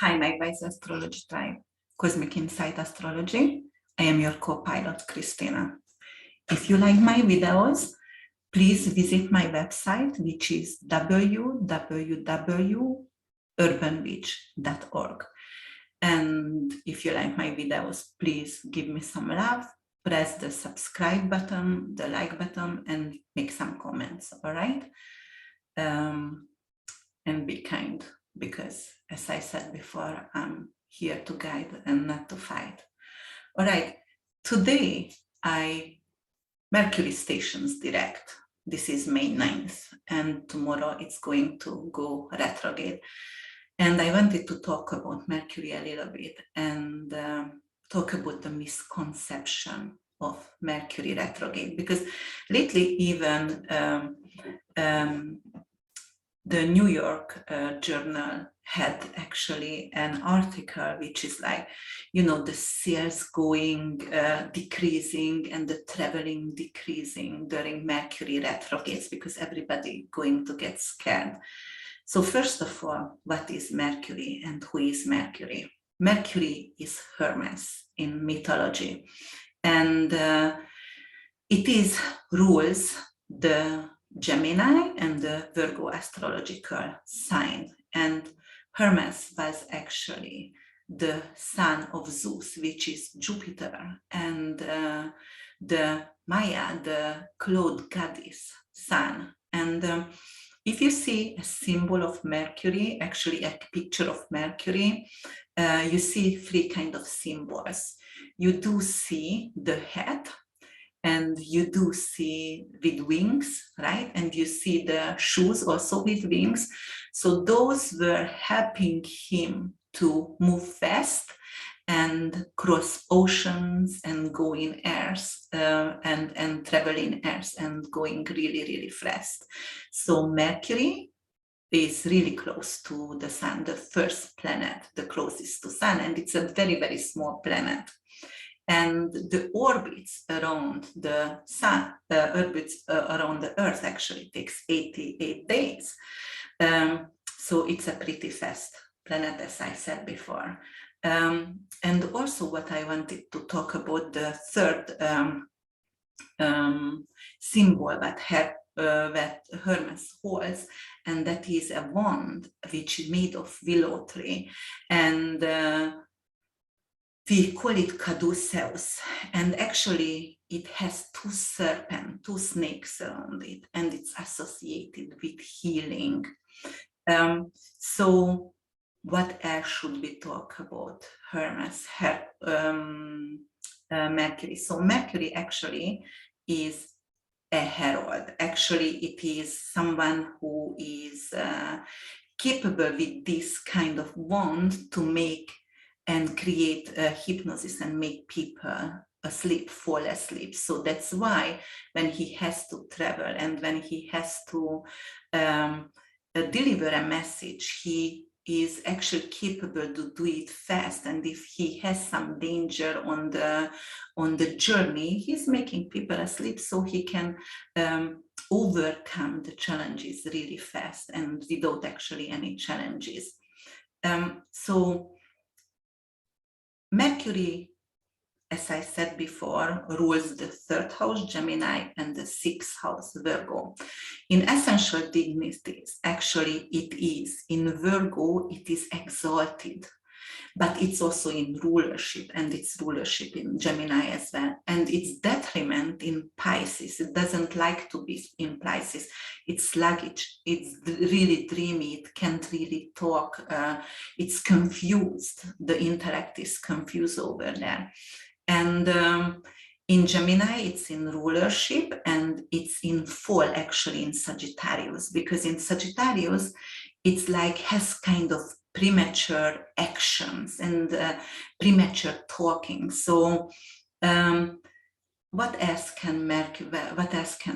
Hi, my wise astrology tribe, Cosmic Insight Astrology. I am your co-pilot, Christina. If you like my videos, please visit my website, which is www.urbanwitch.org. And if you like my videos, please give me some love, press the subscribe button, the like button, and make some comments, all right? And be kind, because as I said before, I'm here to guide and not to fight. All right, today Mercury stations direct. This is May 9th, and tomorrow it's going to go retrograde. And I wanted to talk about Mercury a little bit and talk about the misconception of Mercury retrograde, because lately even the New York Journal had actually an article which is like, you know, the sales going decreasing and the traveling decreasing during Mercury retrogrades, because everybody going to get scared. So first of all, what is Mercury and who is Mercury? Mercury is Hermes in mythology, and it rules the Gemini and the Virgo astrological sign. And Hermes was actually the son of Zeus, which is Jupiter, and the Maya, the cloud goddess, sun. And if you see a symbol of Mercury, actually a picture of Mercury, you see three kinds of symbols. You do see the head, and you do see with wings, right? And you see the shoes also with wings. So those were helping him to move fast and cross oceans and go in airs and travel in airs and going really, really fast. So Mercury is really close to the sun, the first planet, the closest to sun, and it's a very, very small planet. And the orbits around the sun, around the Earth actually takes 88 days. So it's a pretty fast planet, as I said before. And also what I wanted to talk about, the third symbol that Hermes holds, and that is a wand which is made of willow tree. And we call it caduceus, and actually it has two snakes around it, and it's associated with healing. So what else should we talk about Hermes, Mercury? So Mercury actually is a herald. Actually, it is someone who is capable with this kind of wand to make and create hypnosis and make people fall asleep. So that's why when he has to travel and when he has to deliver a message, he is actually capable to do it fast. And if he has some danger on the journey, he's making people asleep so he can overcome the challenges really fast and without actually any challenges. So Mercury, as I said before, rules the third house, Gemini, and the sixth house, Virgo. In essential dignities, actually it is. In Virgo, it is exalted, but it's also in rulership, and it's rulership in Gemini as well. And its detriment in Pisces. It doesn't like to be in Pisces. It's sluggish, it's really dreamy, it can't really talk, it's confused. The intellect is confused over there. And in Gemini, it's in rulership, and it's in fall actually in Sagittarius, because in Sagittarius, it's like has kind of premature actions and premature talking. So what else can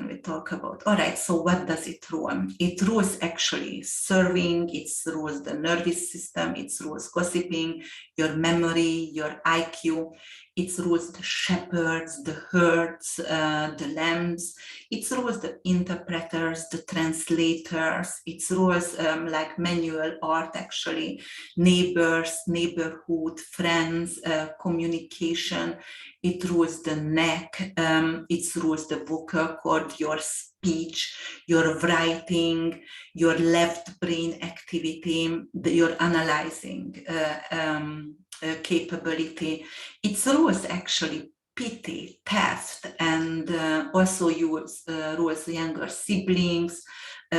we talk about? All right, so what does it rule? It rules actually serving, it rules the nervous system, it rules gossiping, your memory, your IQ. It rules the shepherds, the herds, the lambs. It rules the interpreters, the translators. It rules like manual art, actually, neighbors, neighborhood, friends, communication. It rules the neck. It rules the vocal cord, your speech, your writing, your left brain activity, your analyzing capability. It rules actually pity, theft, and also rules younger siblings,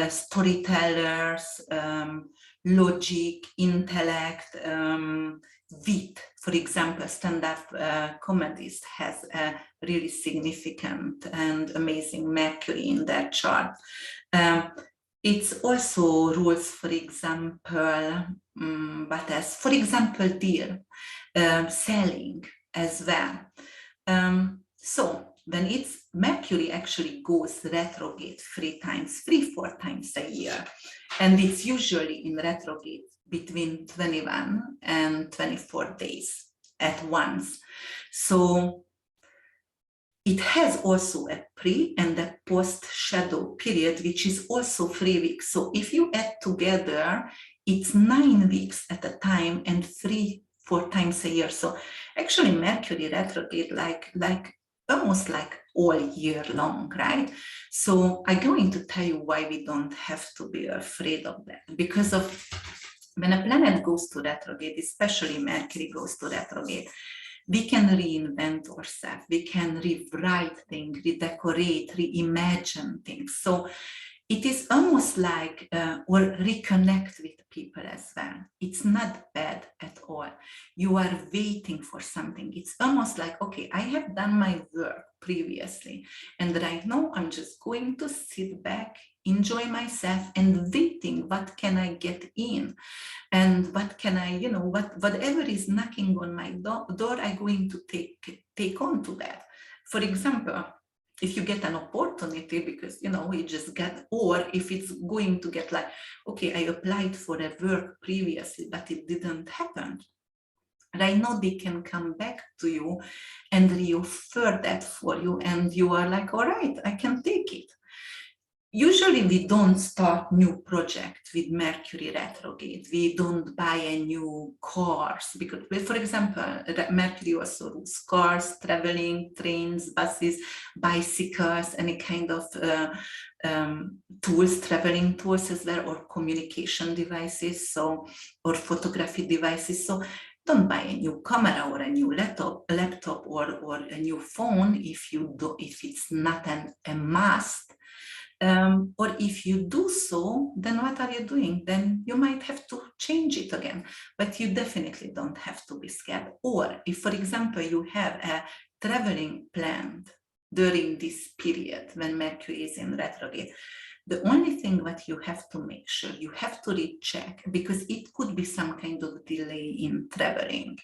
storytellers, logic, intellect, wit. For example, stand-up comedies has a really significant and amazing Mercury in their chart. It's also rules, for example, but as, for example, deal, selling as well. So when it's Mercury actually goes retrograde 4 times a year, and it's usually in retrograde between 21 and 24 days at once. So it has also a pre and a post shadow period, which is also 3 weeks. So if you add together, it's 9 weeks at a time and 4 times a year. So actually Mercury retrograde like almost like all year long, right? So I'm going to tell you why we don't have to be afraid of that. Because of when a planet goes to retrograde, especially Mercury goes to retrograde, we can reinvent ourselves, we can rewrite things, redecorate, reimagine things. So it is almost like, or reconnect with people as well. It's not bad at all. You are waiting for something. It's almost like, okay, I have done my work previously, and right now I'm just going to sit back, enjoy myself, and waiting, what can I get in? And what can I, whatever is knocking on my door, I'm going to take on to that. For example, if you get an opportunity because, we just get, or if it's going to get like, okay, I applied for a work previously, but it didn't happen. Right now they can come back to you and reoffer that for you. And you are like, all right, I can take it. Usually we don't start new projects with Mercury retrograde. We don't buy a new cars because, for example, Mercury also rules cars, traveling, trains, buses, bicycles, any kind of tools, traveling tools as well, or communication devices, or photography devices. So don't buy a new camera or a new laptop or a new phone if it's not a must. Or if you do so, then what are you doing? Then you might have to change it again, but you definitely don't have to be scared. Or if, for example, you have a traveling planned during this period when Mercury is in retrograde, the only thing that you have to make sure, you have to recheck, because it could be some kind of delay in traveling,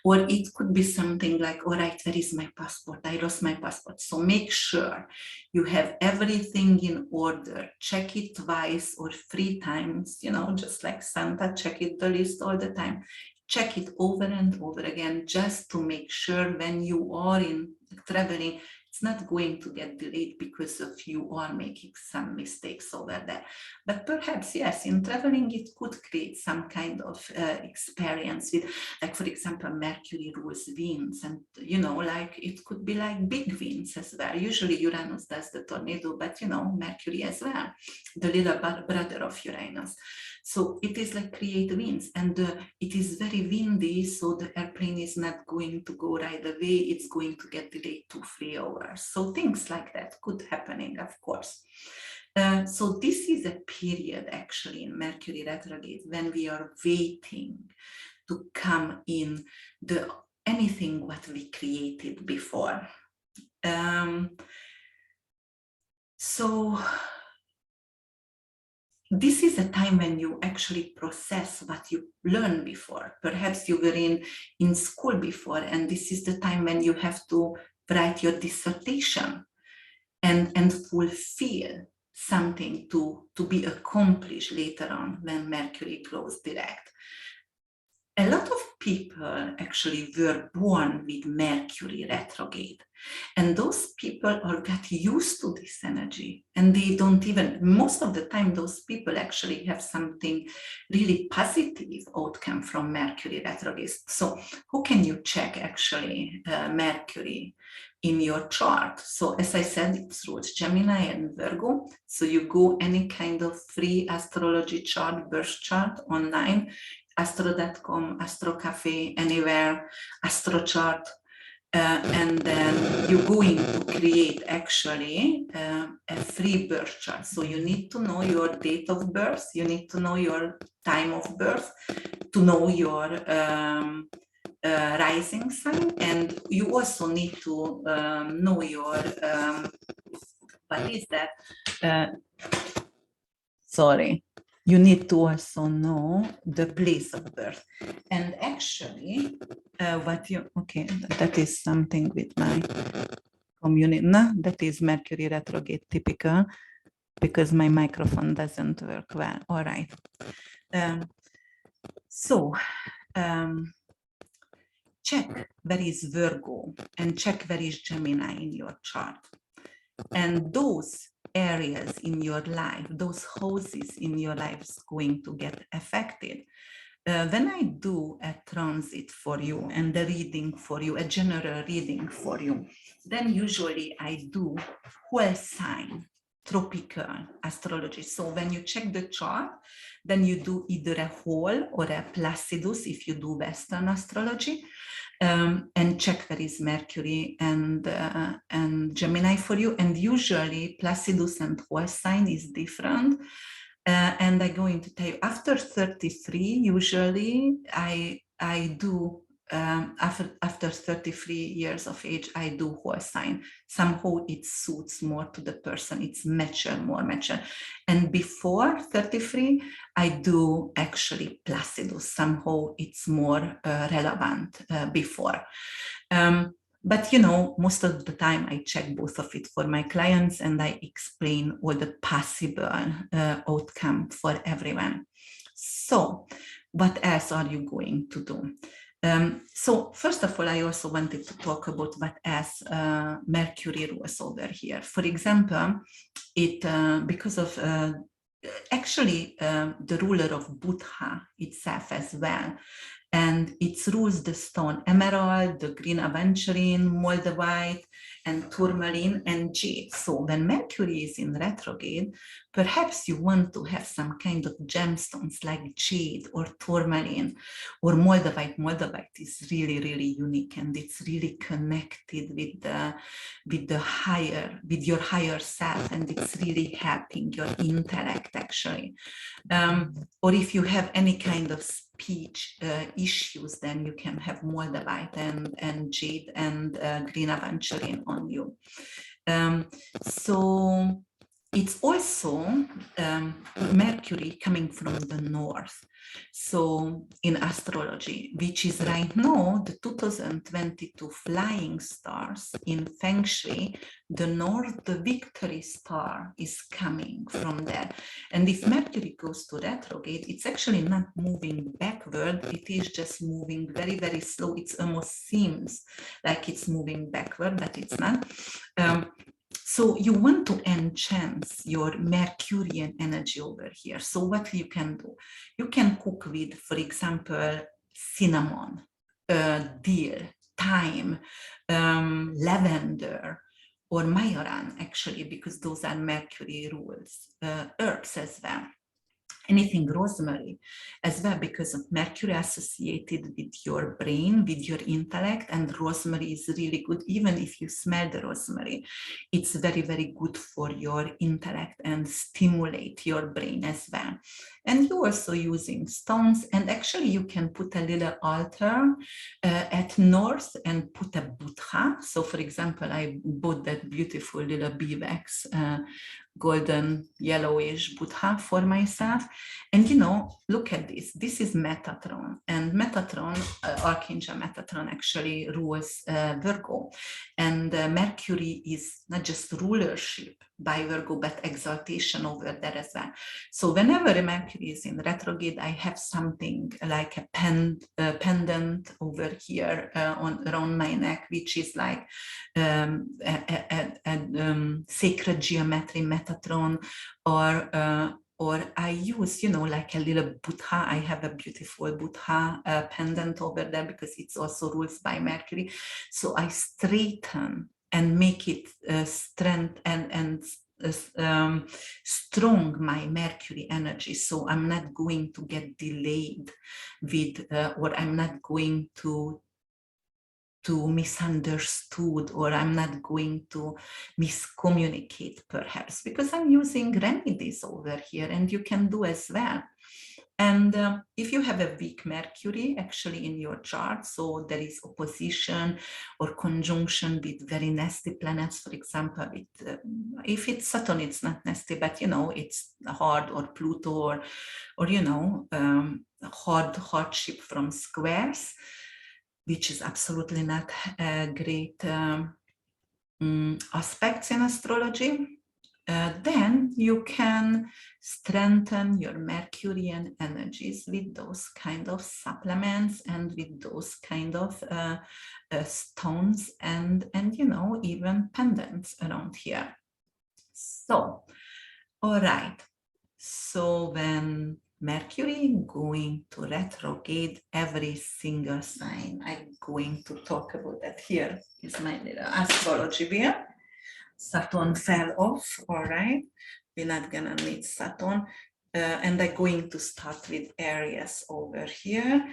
or it could be something like, all right, where is my passport? I lost my passport. So make sure you have everything in order. Check it twice or 3 times, just like Santa, check it the list all the time. Check it over and over again, just to make sure when you are in traveling, it's not going to get delayed because of you are making some mistakes over there. But perhaps, yes, in traveling, it could create some kind of experience with, like, for example, Mercury rules winds, and, like it could be like big winds as well. Usually Uranus does the tornado, but, Mercury as well, the little brother of Uranus. So it is like create winds, and it is very windy, so the airplane is not going to go right away. It's going to get delayed 2-3 hours. So things like that could happening, of course. So this is a period actually in Mercury retrograde when we are waiting to come in anything what we created before. So this is a time when you actually process what you learned before. Perhaps you were in school before, and this is the time when you have to write your dissertation and fulfill something to be accomplished later on when Mercury goes direct. A lot of people actually were born with Mercury retrograde. And those people are got used to this energy, and they don't even, most of the time, those people actually have something really positive outcome from Mercury retrograde. So who can you check actually Mercury in your chart? So as I said, it's through Gemini and Virgo. So you go any kind of free astrology chart, birth chart online, astro.com, Astro Cafe, anywhere, Astro chart. And then you're going to create actually a free birth chart. So you need to know your date of birth, you need to know your time of birth, to know your rising sign, and you also need to know your, what is that? Sorry. You need to also know the place of birth. And actually, okay, that is something with my community. No, that is Mercury retrograde typical, because my microphone doesn't work well. All right. Check where is Virgo and check where is Gemini in your chart. And those areas in your life, those houses in your life is going to get affected. When I do a transit for you and a reading for you, a general reading for you, then usually I do whole sign tropical astrology. So when you check the chart, then you do either a whole or a Placidus if you do Western astrology. And check where is Mercury and Gemini for you. And usually Placidus and whole sign is different. And I'm going to tell you, after 33, usually I do, after 33 years of age, I do whole sign. Somehow it suits more to the person, it's more mature. And before 33, I do actually Placidus. Somehow it's more relevant before. But, you know, most of the time I check both of it for my clients and I explain all the possible outcome for everyone. So what else are you going to do? So first of all, I also wanted to talk about what else Mercury rules over here. For example, because of actually the ruler of Buddha itself as well. And it rules the stone emerald, the green aventurine, moldavite, and tourmaline and jade. So when Mercury is in retrograde, perhaps you want to have some kind of gemstones like jade or tourmaline or moldavite. Moldavite is really, really unique, and it's really connected with your higher self, and it's really helping your intellect actually. Or if you have any kind of speech issues, then you can have moldavite and jade and green aventurine on you. So it's also Mercury coming from the north. So in astrology, which is right now the 2022 flying stars in Feng Shui, the north, the victory star is coming from there. And if Mercury goes to retrograde, it's actually not moving backward, it is just moving very, very slow. It almost seems like it's moving backward, but it's not. So you want to enhance your Mercurian energy over here. So what you can do? You can cook with, for example, cinnamon, dill, thyme, lavender, or majoran, actually, because those are Mercury rules, herbs as well. Anything rosemary as well, because of Mercury associated with your brain, with your intellect, and rosemary is really good. Even if you smell the rosemary, it's very, very good for your intellect and stimulate your brain as well. And you're also using stones, and actually you can put a little altar at north and put a Buddha. So for example, I bought that beautiful little beeswax golden yellowish Buddha for myself. And you know, look at this. This is Metatron, and Metatron, Archangel Metatron actually rules Virgo. And Mercury is not just rulership, by Virgo, but exaltation over there as well. So whenever Mercury is in retrograde, I have something like a pendant over here around my neck, which is like sacred geometry, Metatron, or I use, like a little Buddha. I have a beautiful Buddha pendant over there because it's also ruled by Mercury. So I straighten and make it strength and strong my Mercury energy. So I'm not going to get delayed with, or I'm not going to misunderstood, or I'm not going to miscommunicate perhaps, because I'm using remedies over here, and you can do as well. And if you have a weak Mercury actually in your chart, so there is opposition or conjunction with very nasty planets, for example, if it's Saturn, it's not nasty, but it's hard, or Pluto, or hardship from squares, which is absolutely not a great aspects in astrology, then you can strengthen your Mercurian energies with those kind of supplements and with those kind of stones and even pendants around here. So, all right. So when Mercury going to retrograde, every single sign, I'm going to talk about that. Here is my little astrology wheel. Saturn fell off, all right. We're not gonna need Saturn. And I'm going to start with Aries over here.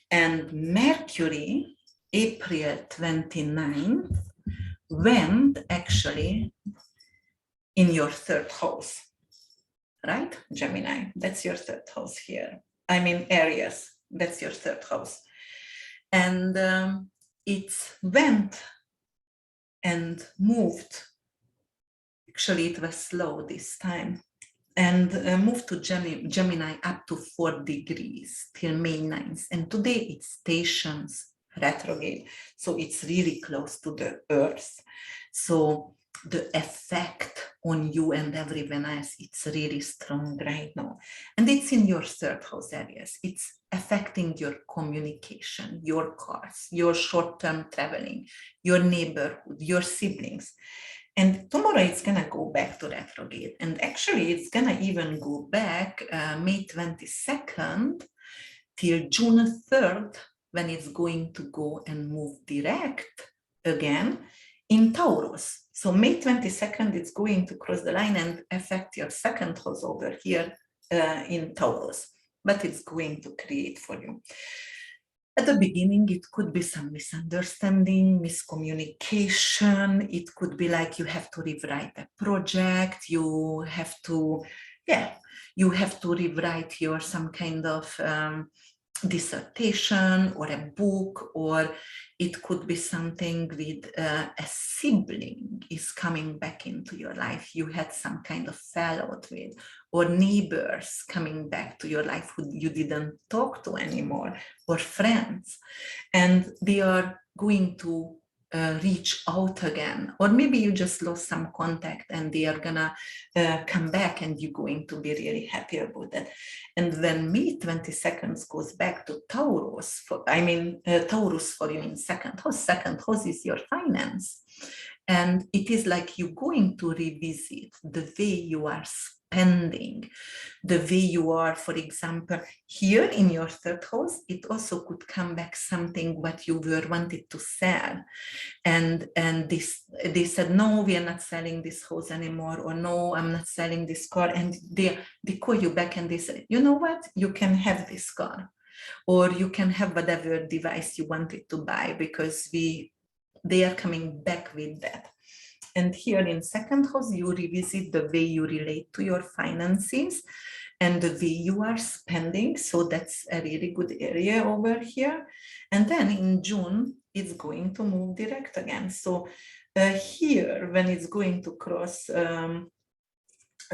And Mercury, April 29th, went actually in your third house. Right? Gemini, that's your third house here. I mean, Aries, that's your third house. And it went and moved. Actually, it was slow this time. And moved to Gemini up to 4 degrees till May 9th. And today it stations retrograde. So it's really close to the Earth. So the effect on you and everyone else, it's really strong right now. And it's in your third house areas. It's affecting your communication, your cars, your short-term traveling, your neighborhood, your siblings. And tomorrow it's gonna go back to retrograde. And actually it's gonna even go back May 22nd till June 3rd, when it's going to go and move direct again in Taurus. So May 22nd, it's going to cross the line and affect your second house over here in Taurus, but it's going to create for you. At the beginning, it could be some misunderstanding, miscommunication. It could be like you have to rewrite a project. You have to rewrite your some kind of dissertation or a book, or it could be something with a sibling is coming back into your life. You had some kind of fallout with, or neighbors coming back to your life who you didn't talk to anymore, or friends, and they are going to reach out again, or maybe you just lost some contact and they are gonna come back, and you're going to be really happy about that. And when May 22nd goes back to Taurus, Taurus for you in second house. Second house is your finance, and it is like you're going to revisit the way you are spending, the way you are, for example, here in your third house. It also could come back something what you were wanted to sell, and they said, no, we are not selling this house anymore, or no, I'm not selling this car, and they call you back and they say, you know what, you can have this car, or you can have whatever device you wanted to buy, because they are coming back with that. And here in second house, you revisit the way you relate to your finances and the way you are spending. So that's a really good area over here. And then in June, it's going to move direct again. So here, when it's going to cross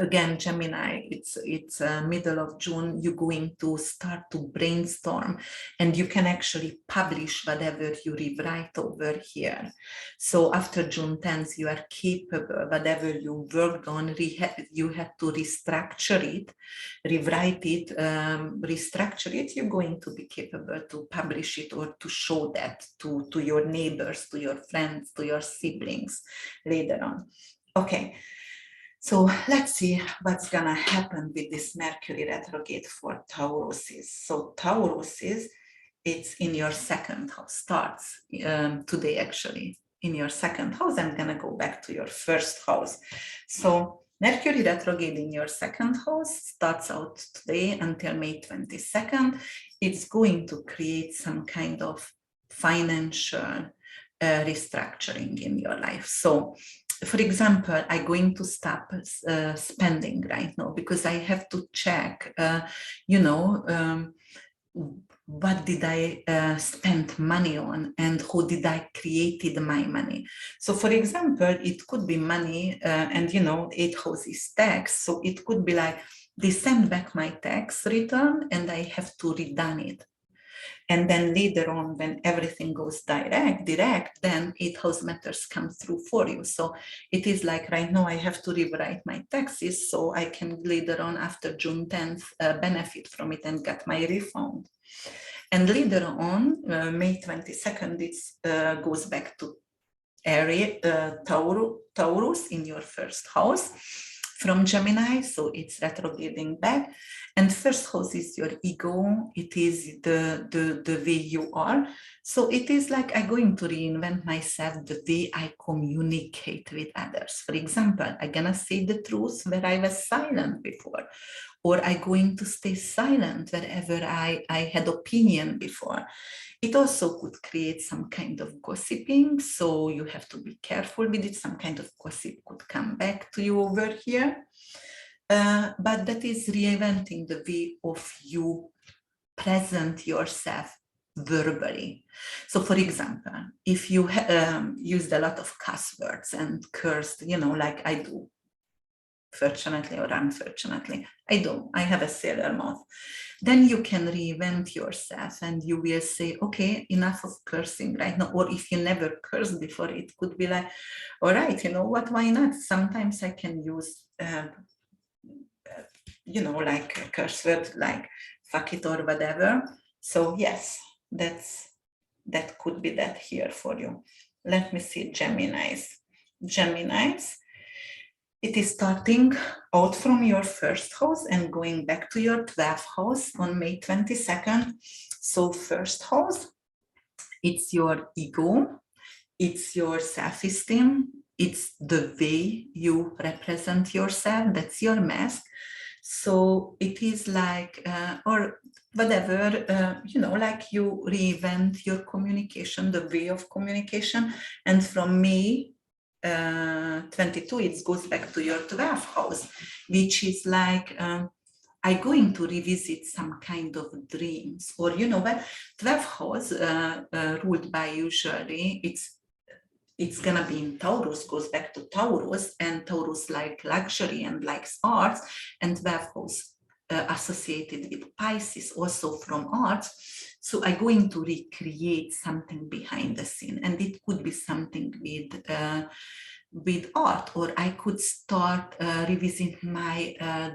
Again, Gemini, it's middle of June, you're going to start to brainstorm, and you can actually publish whatever you rewrite over here. So after June 10th, you are capable, whatever you worked on, you had to restructure it, rewrite it, restructure it, you're going to be capable to publish it or to show that to your neighbors, to your friends, to your siblings later on. Okay. So let's see what's gonna happen with this Mercury retrograde for Tauruses. So Tauruses, it's in your second house, starts today actually, in your second house. I'm gonna go back to your first house. So Mercury retrograde in your second house starts out today until May 22nd. It's going to create some kind of financial restructuring in your life. So for example, I'm going to stop spending right now because I have to check, what did I spend money on and who did I created my money. So for example, it could be money and 8 house is tax. So it could be like they send back my tax return and I have to redone it. And then later on, when everything goes direct, then 8 house matters come through for you. So it is like right now I have to rewrite my taxes so I can later on after June 10th benefit from it and get my refund. And later on, May 22nd, it goes back to Aries, Taurus in your first house from Gemini, so it's retrograding back. And first house is your ego, it is the way you are. So it is like I'm going to reinvent myself the way I communicate with others. For example, I'm gonna say the truth where I was silent before, or I'm going to stay silent wherever I had opinion before. It also could create some kind of gossiping, so you have to be careful with it. Some kind of gossip could come back to you over here. But that is reinventing the way of you present yourself verbally. So for example, if you used a lot of cuss words and cursed, like I do, fortunately or unfortunately, I have a sailor mouth, then you can reinvent yourself and you will say, okay, enough of cursing right now. Or if you never cursed before, it could be like, all right, you know what, why not? Sometimes I can use, like a curse word, like fuck it or whatever. So yes, that could be that here for you. Let me see, Geminis. It is starting out from your first house and going back to your 12th house on May 22nd. So first house, it's your ego, it's your self-esteem, it's the way you represent yourself, that's your mask. So it is like, or whatever, like you reinvent your communication, the way of communication. And from May 22, it goes back to your 12th house, which is like, I'm going to revisit some kind of dreams, or what 12th house ruled by usually it's gonna be in Taurus, goes back to Taurus, and Taurus like luxury and likes arts, and 12th house associated with Pisces, also from arts. So I'm going to recreate something behind the scene, and it could be something with art, or I could start revisiting my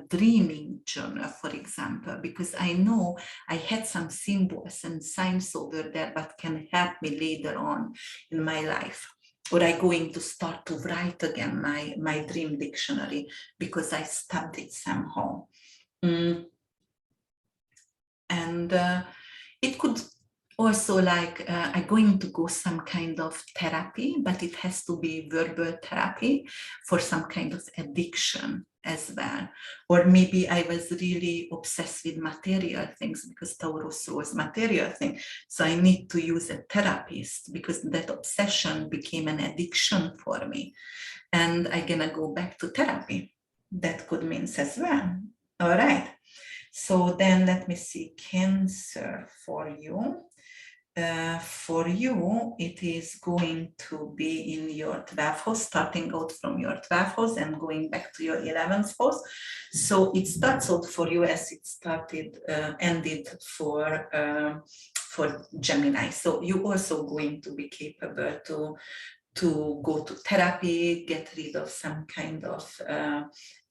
dreaming journal, for example, because I know I had some symbols and signs over there that can help me later on in my life. Or I'm going to start to write again my dream dictionary because I stopped it somehow. And it could also like, I'm going to go some kind of therapy, but it has to be verbal therapy for some kind of addiction as well. Or maybe I was really obsessed with material things because Taurus was material thing. So I need to use a therapist because that obsession became an addiction for me. And I'm gonna go back to therapy. That could mean as well. All right. So then let me see, Cancer for you. for you, it is going to be in your 12th house, starting out from your 12th house and going back to your 11th house. So it starts out for you as it started, ended for Gemini. So you're also going to be capable to go to therapy, get rid of some kind of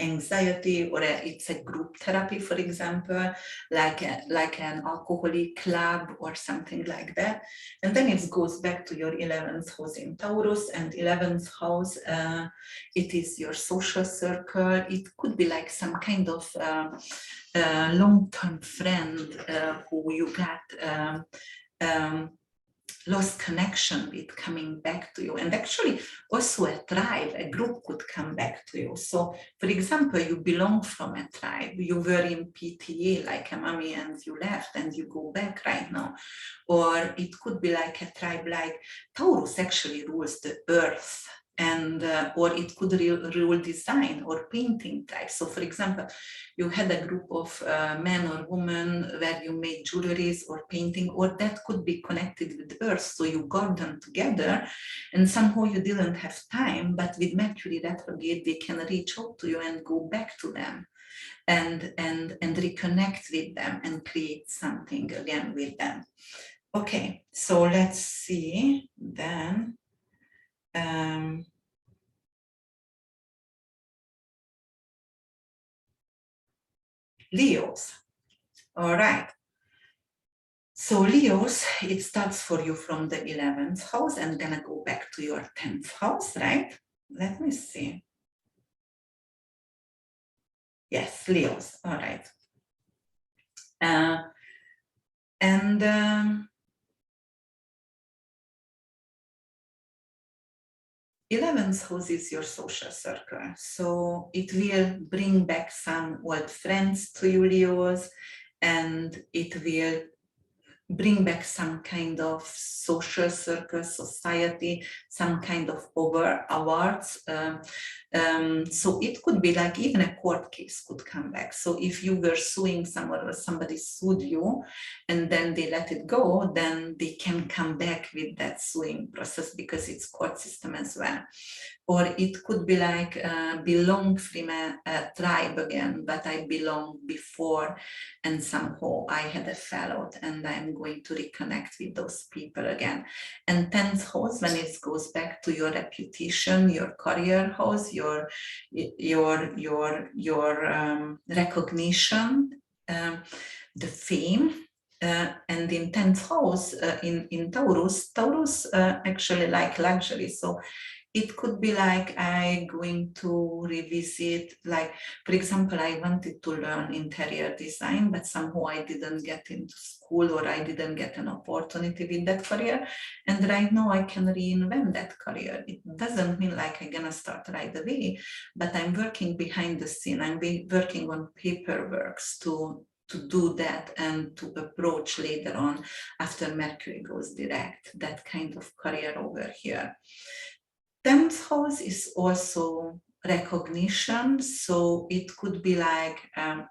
anxiety, or it's a group therapy, for example, like an alcoholic club or something like that. And then it goes back to your 11th house in Taurus, and 11th house, it is your social circle. It could be like some kind of long-term friend who you got lost connection with coming back to you. And actually also a tribe, a group could come back to you. So for example, you belong from a tribe, you were in PTA like a mommy and you left and you go back right now. Or it could be like a tribe like Taurus actually rules the earth, and or it could rule design or painting type. So for example, you had a group of men or women where you made jewelries or painting, or that could be connected with earth, so you got them together and somehow you didn't have time, but with Mercury retrograde they can reach out to you and go back to them and reconnect with them and create something again with them. Okay, so let's see then. Leos. All right. So Leos, it starts for you from the 11th house and gonna go back to your 10th house, right? Let me see. Yes, Leos. All right. And 11th house is your social circle. So it will bring back some old friends to you, Leos, and it will bring back some kind of social circle, society, some kind of awards. So it could be like even a court case could come back. So if you were suing someone or somebody sued you and then they let it go, then they can come back with that suing process because it's court system as well. Or it could be like belong from a tribe again, but I belonged before and somehow I had a fallout and I'm going to reconnect with those people again. And 10th house, when it goes back to your reputation, your career house, your recognition, the fame. And in 10th house, in Taurus actually like luxury. So it could be like I'm going to revisit, like, for example, I wanted to learn interior design, but somehow I didn't get into school or I didn't get an opportunity with that career. And right now I can reinvent that career. It doesn't mean like I'm gonna start right away, but I'm working behind the scene. I'm working on paperworks to do that and to approach later on after Mercury goes direct, that kind of career over here. 10th house is also recognition. So it could be like I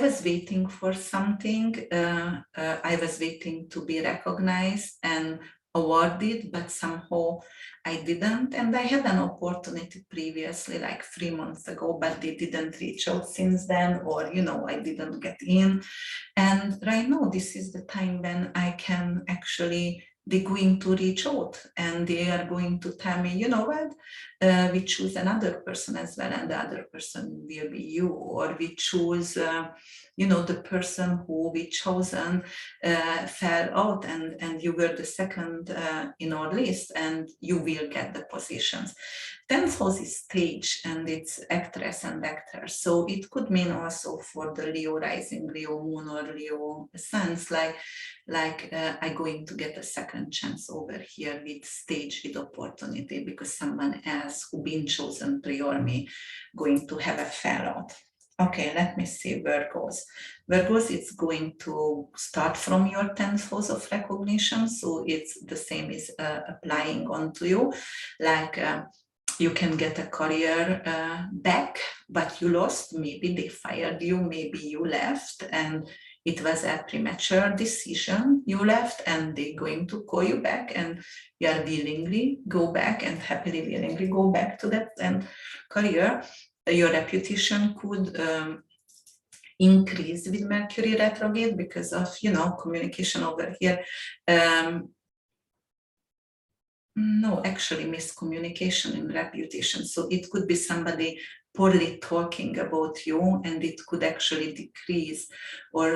was waiting for something. I was waiting to be recognized and awarded, but somehow I didn't. And I had an opportunity previously, like 3 months ago, but they didn't reach out since then, or, you know, I didn't get in. And right now, this is the time when I can actually, they're going to reach out and they are going to tell me, you know what, we choose another person as well, and the other person will be you, or we choose, you know, the person who we chosen fell out and you were the second in our list and you will get the positions. 10th house is stage and it's actress and actor. So it could mean also for the Leo rising, Leo moon, or Leo suns, like I'm going to get a second chance over here with stage, with opportunity, because someone else who been chosen prior me going to have a fallout. Okay, let me see Virgos. Virgos, it's going to start from your 10th house of recognition. So it's the same as applying onto you, like you can get a career back, but you lost. Maybe they fired you, maybe you left, and it was a premature decision you left, and they're going to call you back, and you are willingly go back and happily willingly go back to that and career. Your reputation could increase with Mercury retrograde because of, you know, communication over here. No, actually miscommunication in reputation. So it could be somebody poorly talking about you, and it could actually decrease or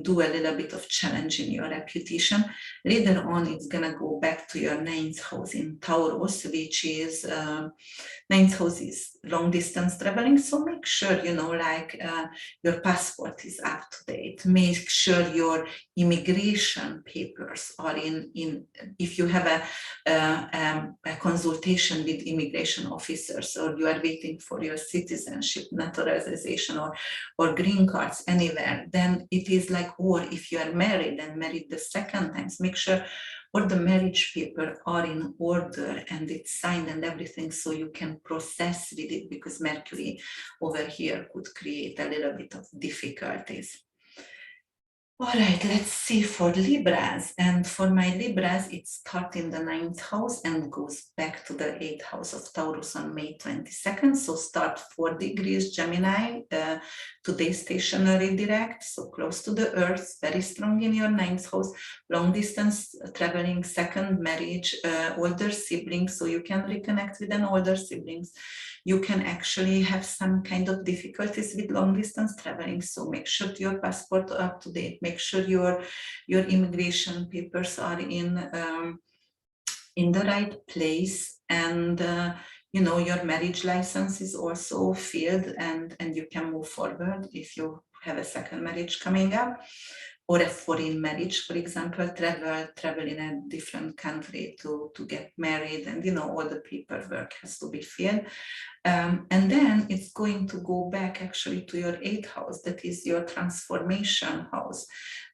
do a little bit of challenge in your reputation. Later on, it's gonna go back to your 9th house in Taurus, which is 9th house is long distance traveling. So make sure, you know, like your passport is up to date. Make sure your immigration papers are in if you have a consultation with immigration officers, or you are waiting for your citizenship, naturalization, or green cards anywhere, then it is like, or if you are married and married the second time, make sure all the marriage papers are in order and it's signed and everything, so you can process with it, because Mercury over here could create a little bit of difficulties. All right, let's see for Libras. And for my Libras, it starts in the 9th house and goes back to the 8th house of Taurus on May 22nd. So start 4 degrees Gemini, today stationary direct, so close to the Earth, very strong in your 9th house, long distance traveling, second marriage, older siblings, so you can reconnect with an older siblings. You can actually have some kind of difficulties with long distance traveling, so make sure your passport are up to date. Make sure your immigration papers are in the right place, and you know, your marriage license is also filled, and you can move forward if you have a second marriage coming up, or a foreign marriage, for example, travel in a different country to get married, and you know, all the paperwork has to be filled. And then it's going to go back actually to your 8th house, that is your transformation house.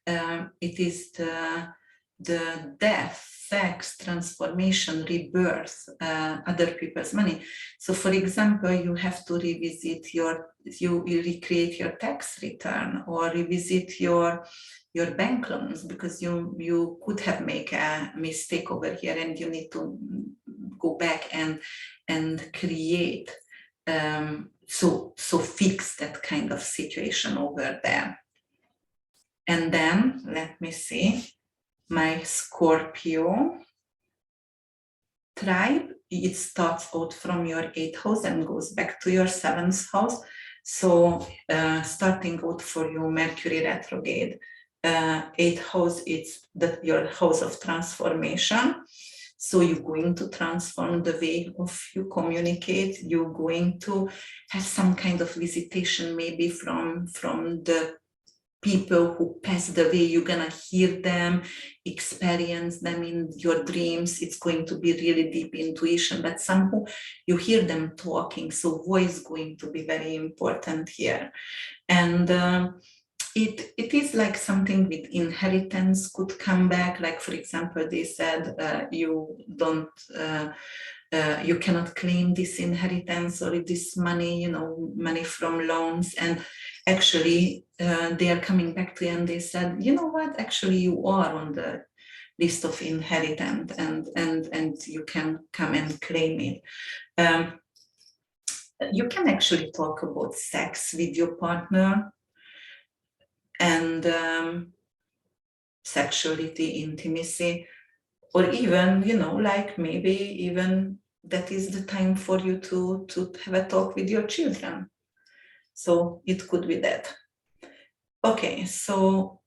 It is the death, sex, transformation, rebirth, other people's money. So for example, you have to revisit you recreate your tax return, or revisit your bank loans, because you could have made a mistake over here, and you need to go back and create, so fix that kind of situation over there. And then let me see, my Scorpio tribe, it starts out from your 8th house and goes back to your 7th house. So starting out for you, Mercury retrograde, 8th house, it's your house of transformation. So you're going to transform the way of you communicate. You're going to have some kind of visitation, maybe from the people who passed away. You're gonna hear them, experience them in your dreams. It's going to be really deep intuition, but somehow you hear them talking. So voice going to be very important here. And it is like something with inheritance could come back. Like, for example, they said you cannot claim this inheritance or this money, you know, money from loans. And actually they are coming back to you and they said, you know what, actually you are on the list of inheritance, and you can come and claim it. You can actually talk about sex with your partner, and sexuality, intimacy, or even, you know, like maybe even that is the time for you to have a talk with your children. So it could be that. Okay, so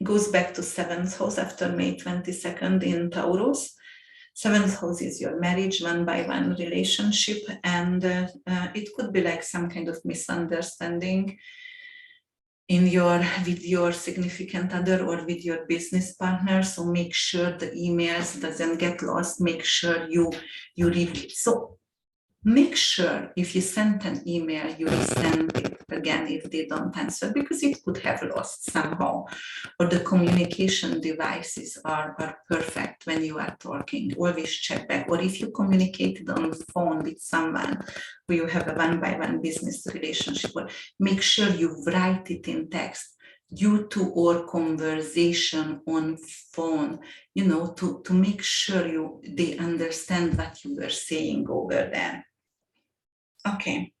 goes back to 7th house after May 22nd in Taurus. 7th house is your marriage, one-by-one relationship, and it could be like some kind of misunderstanding with your significant other or with your business partner. So make sure the emails doesn't get lost. Make sure you read. So make sure if you send an email, you resend it again if they don't answer, because it could have lost somehow. Or the communication devices are perfect when you are talking. Always check back. Or if you communicated on the phone with someone who you have a one-by-one business relationship, or make sure you write it in text. due to our conversation on phone, you know, to make sure they understand what you were saying over there. Okay.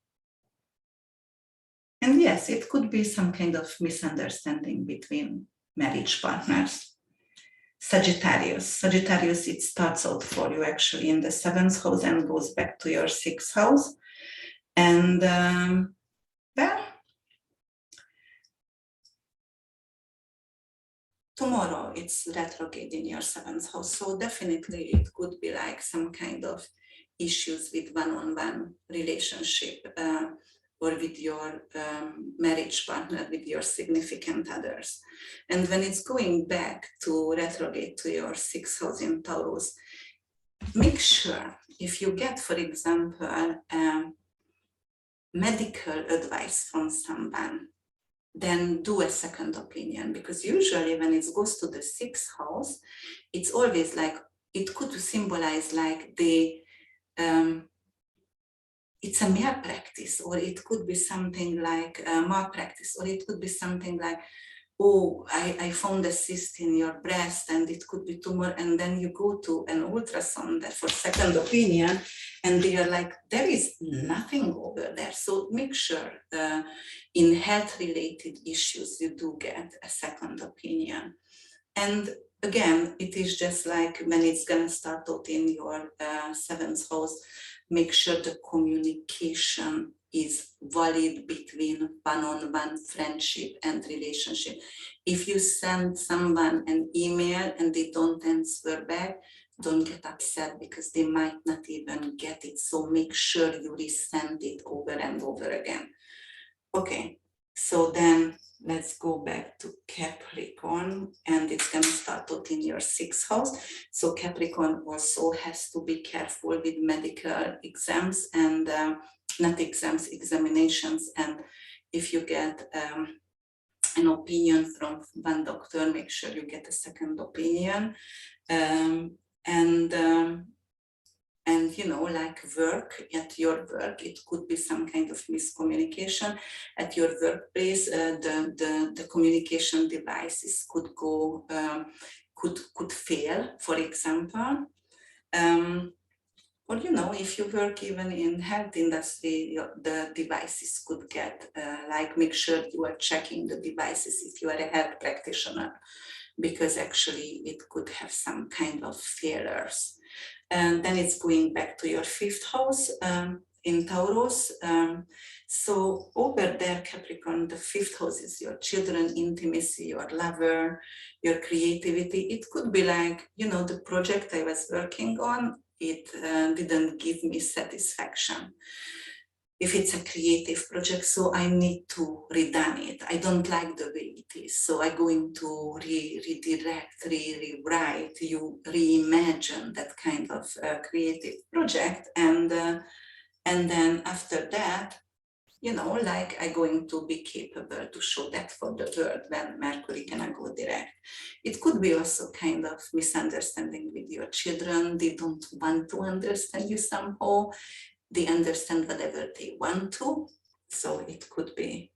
And yes, it could be some kind of misunderstanding between marriage partners. Sagittarius, it starts out for you actually in the 7th house and goes back to your 6th house. And well, tomorrow it's retrograde in your 7th house. So definitely it could be like some kind of issues with one-on-one relationship or with your marriage partner, with your significant others. And when it's going back to retrograde to your 6th house in Taurus, make sure if you get, for example, medical advice from someone, then do a second opinion, because usually when it goes to the 6th house, it's always like, it could symbolize like it's a malpractice, or it could be something like malpractice, or it could be something like, oh, I found a cyst in your breast and it could be tumor, and then you go to an ultrasound for second opinion and they are like, there is nothing over there. So make sure in health related issues you do get a second opinion. And again, it is just like when it's going to start out in your 7th house, make sure the communication is valid between one-on-one friendship and relationship. If you send someone an email and they don't answer back, don't get upset, because they might not even get it. So make sure you resend it over and over again. Okay, so then let's go back to Capricorn, and it's going to start out in your 6th house. So Capricorn also has to be careful with medical exams and not exams, examinations. And if you get an opinion from one doctor, make sure you get a second opinion. And you know, like work, at your work, it could be some kind of miscommunication. At your workplace, the communication devices could go, could fail, for example. Or, you know, if you work even in health industry, the devices could get, like, make sure you are checking the devices if you are a health practitioner, because actually it could have some kind of failures. And then it's going back to your 5th house in Taurus. So over there, Capricorn, the 5th house is your children, intimacy, your lover, your creativity. It could be like, you know, the project I was working on, it didn't give me satisfaction. If it's a creative project, so I need to redone it. I don't like the way it is. So I'm going to redirect, rewrite, you reimagine that kind of creative project. And then after that, you know, like I'm going to be capable to show that for the world when Mercury can go direct. It could be also kind of misunderstanding with your children. They don't want to understand you somehow. They understand whatever they want to. So it could be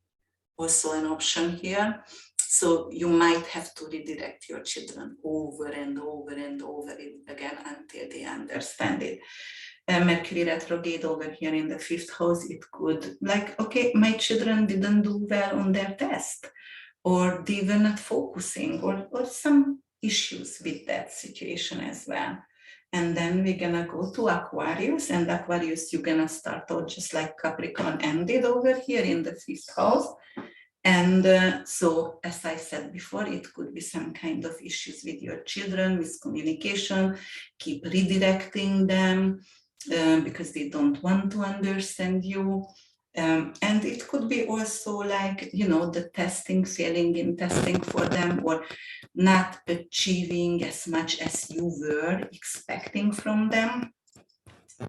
also an option here. So you might have to redirect your children over and over and over again until they understand it. Mercury retrograde over here in the 5th house, it could like, okay, my children didn't do well on their test, or they were not focusing, or some issues with that situation as well. And then we're gonna go to Aquarius, and Aquarius, you're gonna start out just like Capricorn ended over here in the 5th house. And so, as I said before, it could be some kind of issues with your children, with communication, keep redirecting them because they don't want to understand you. And it could be also like, you know, the testing, failing in testing for them, or not achieving as much as you were expecting from them.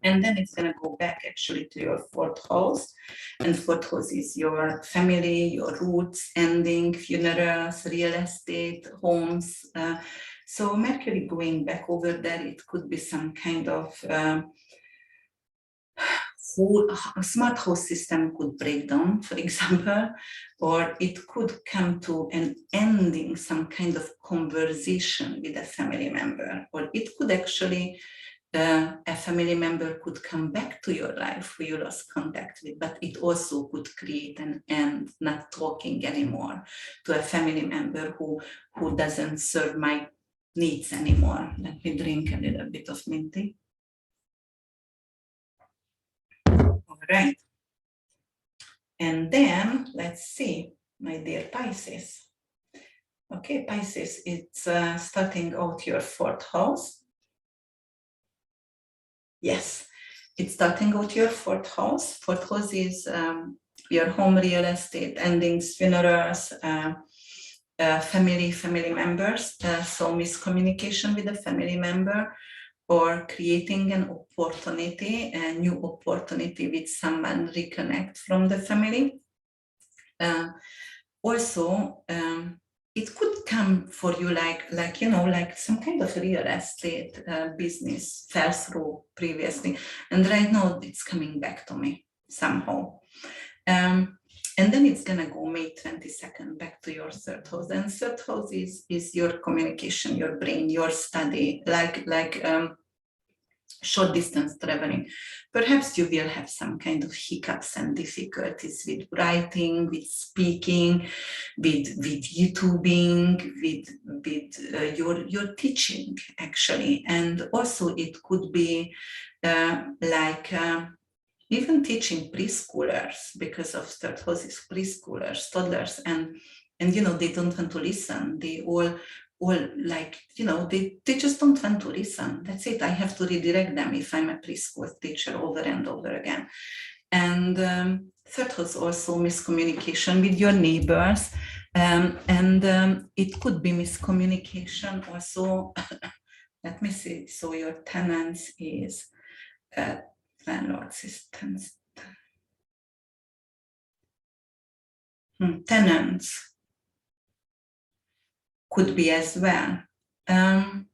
And then it's going to go back actually to your 4th house. And 4th house is your family, your roots, ending, funerals, real estate, homes. So Mercury going back over there, it could be some kind of whole smart house system could break down, for example, or it could come to an ending, some kind of conversation with a family member, or it could actually, a family member could come back to your life who you lost contact with, but it also could create an end, not talking anymore to a family member who doesn't serve my needs anymore. Let me drink a little bit of mint tea. All right. And then let's see, my dear Pisces. Okay, Pisces, it's starting out your 4th house. Yes, it's starting out your 4th house. 4th house is your home, real estate, endings, funerals, family members. So miscommunication with a family member, or creating an opportunity, a new opportunity with someone, reconnect from the family. Also, it could come for you like you know, like some kind of real estate business fell through previously, and right now it's coming back to me somehow. And then it's gonna go May 22nd back to your 3rd house. And 3rd house is your communication, your brain, your study, like short distance traveling. Perhaps you will have some kind of hiccups and difficulties with writing, with speaking, with YouTubing, with your teaching, actually. And also it could be even teaching preschoolers, because of 3rd house is preschoolers, toddlers, and you know, they don't want to listen. They all like, you know, they just don't want to listen. That's it. I have to redirect them if I'm a preschool teacher over and over again. And 3rd house also miscommunication with your neighbors, and it could be miscommunication also. Let me see. So your tenants is landlord assistants. Tenants could be as well. And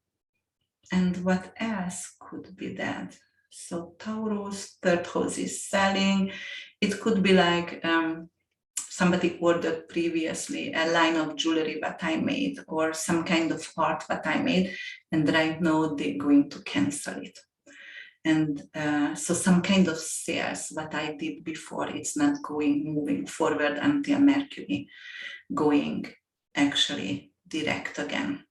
what else could be that? So Taurus, 3rd house is selling. It could be like somebody ordered previously a line of jewelry that I made, or some kind of art that I made, and right now they're going to cancel it. And so some kind of sales what I did before, it's not moving forward until Mercury going actually direct again.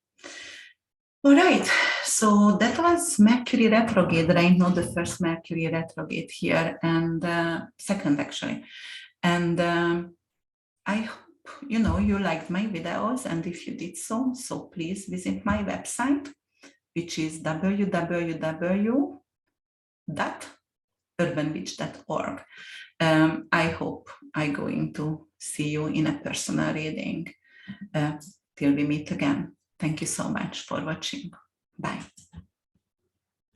All right, so that was Mercury retrograde, right now the first Mercury retrograde here, and second actually. And I hope, you know, you liked my videos, and if you did so please visit my website, which is www.urbanwitch.org. I hope I'm going to see you in a personal reading till we meet again. Thank you so much for watching. Bye.